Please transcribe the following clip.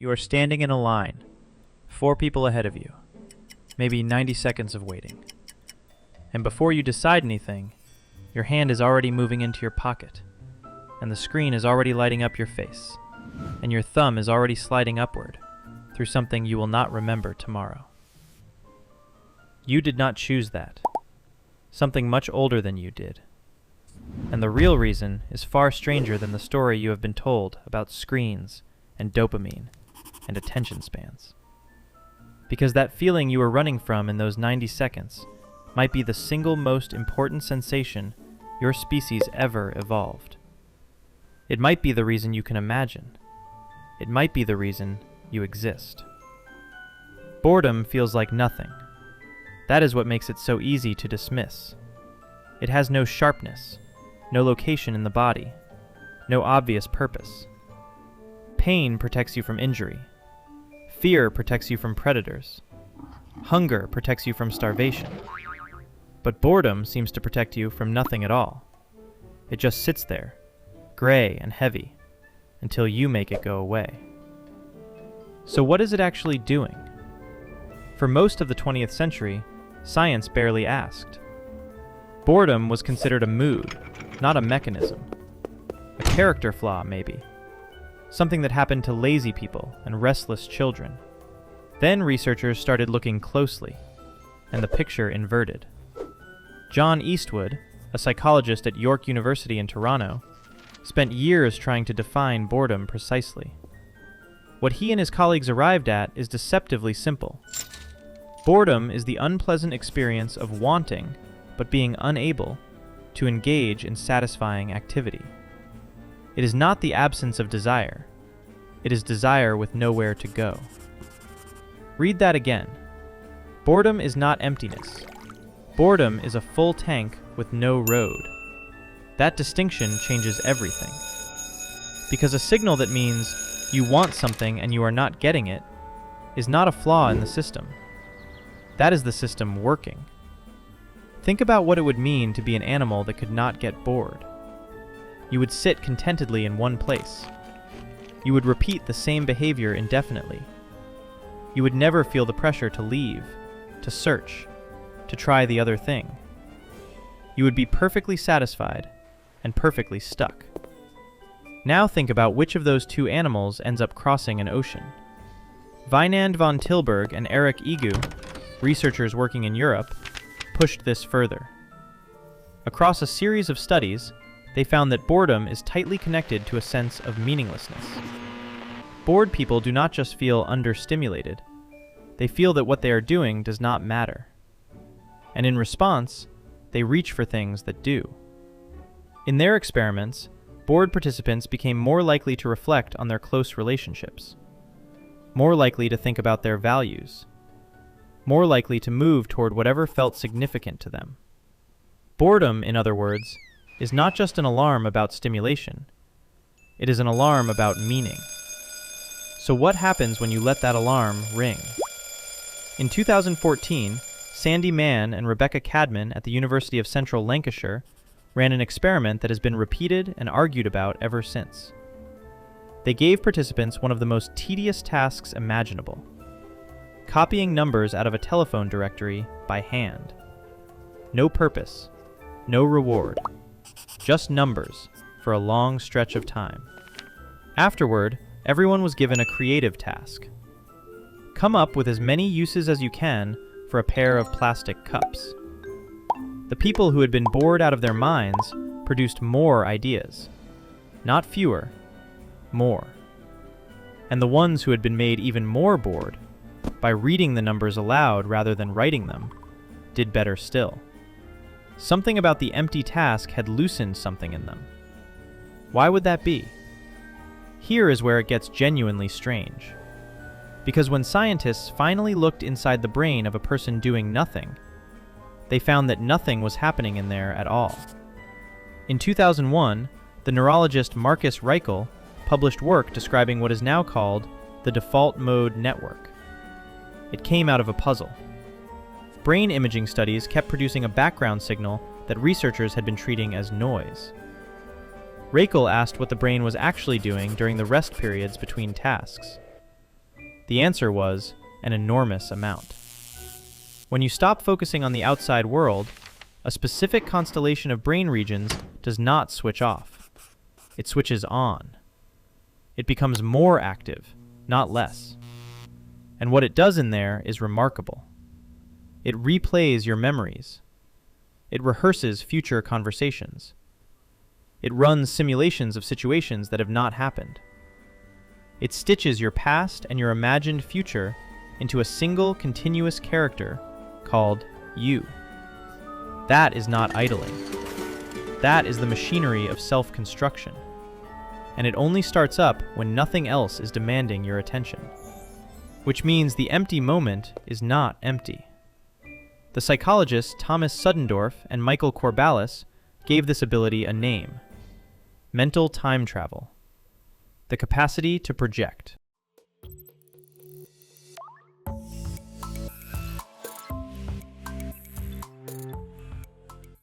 You are standing in a line, 4 people ahead of you, maybe 90 seconds of waiting. And before you decide anything, your hand is already moving into your pocket, and the screen is already lighting up your face, and your thumb is already sliding upward through something you will not remember tomorrow. You did not choose that. Something much older than you did. And the real reason is far stranger than the story you have been told about screens and dopamine and attention spans. Because that feeling you were running from in those 90 seconds might be the single most important sensation your species ever evolved. It might be the reason you can imagine. It might be the reason you exist. Boredom feels like nothing. That is what makes it so easy to dismiss. It has no sharpness, no location in the body, no obvious purpose. Pain protects you from injury. Fear protects you from predators. Hunger protects you from starvation. But boredom seems to protect you from nothing at all. It just sits there, gray and heavy, until you make it go away. So what is it actually doing? For most of the 20th century, science barely asked. Boredom was considered a mood, not a mechanism. A character flaw, maybe. Something that happened to lazy people and restless children. Then researchers started looking closely, and the picture inverted. John Eastwood, a psychologist at York University in Toronto, spent years trying to define boredom precisely. What he and his colleagues arrived at is deceptively simple. Boredom is the unpleasant experience of wanting, but being unable, to engage in satisfying activity. It is not the absence of desire. It is desire with nowhere to go. Read that again. Boredom is not emptiness. Boredom is a full tank with no road. That distinction changes everything. Because a signal that means you want something and you are not getting it is not a flaw in the system. That is the system working. Think about what it would mean to be an animal that could not get bored. You would sit contentedly in one place. You would repeat the same behavior indefinitely. You would never feel the pressure to leave, to search, to try the other thing. You would be perfectly satisfied and perfectly stuck. Now think about which of those two animals ends up crossing an ocean. Wynand von Tilburg and Eric Egu, researchers working in Europe, pushed this further. Across a series of studies, they found that boredom is tightly connected to a sense of meaninglessness. Bored people do not just feel understimulated, they feel that what they are doing does not matter. And in response, they reach for things that do. In their experiments, bored participants became more likely to reflect on their close relationships, more likely to think about their values, more likely to move toward whatever felt significant to them. Boredom, in other words, is not just an alarm about stimulation. It is an alarm about meaning. So what happens when you let that alarm ring? In 2014, Sandy Mann and Rebecca Cadman at the University of Central Lancashire ran an experiment that has been repeated and argued about ever since. They gave participants one of the most tedious tasks imaginable: copying numbers out of a telephone directory by hand. No purpose, no reward, just numbers for a long stretch of time. Afterward, everyone was given a creative task. Come up with as many uses as you can for a pair of plastic cups. The people who had been bored out of their minds produced more ideas. Not fewer, more. And the ones who had been made even more bored, by reading the numbers aloud rather than writing them, did better still. Something about the empty task had loosened something in them. Why would that be? Here is where it gets genuinely strange. Because when scientists finally looked inside the brain of a person doing nothing, they found that nothing was happening in there at all. In 2001, the neurologist Marcus Reichel published work describing what is now called the default mode network. It came out of a puzzle. Brain imaging studies kept producing a background signal that researchers had been treating as noise. Reichel asked what the brain was actually doing during the rest periods between tasks. The answer was an enormous amount. When you stop focusing on the outside world, a specific constellation of brain regions does not switch off. It switches on. It becomes more active, not less. And what it does in there is remarkable. It replays your memories. It rehearses future conversations. It runs simulations of situations that have not happened. It stitches your past and your imagined future into a single continuous character called you. That is not idling. That is the machinery of self-construction. And it only starts up when nothing else is demanding your attention. Which means the empty moment is not empty. The psychologists Thomas Suddendorf and Michael Corballis gave this ability a name: mental time travel. The capacity to project.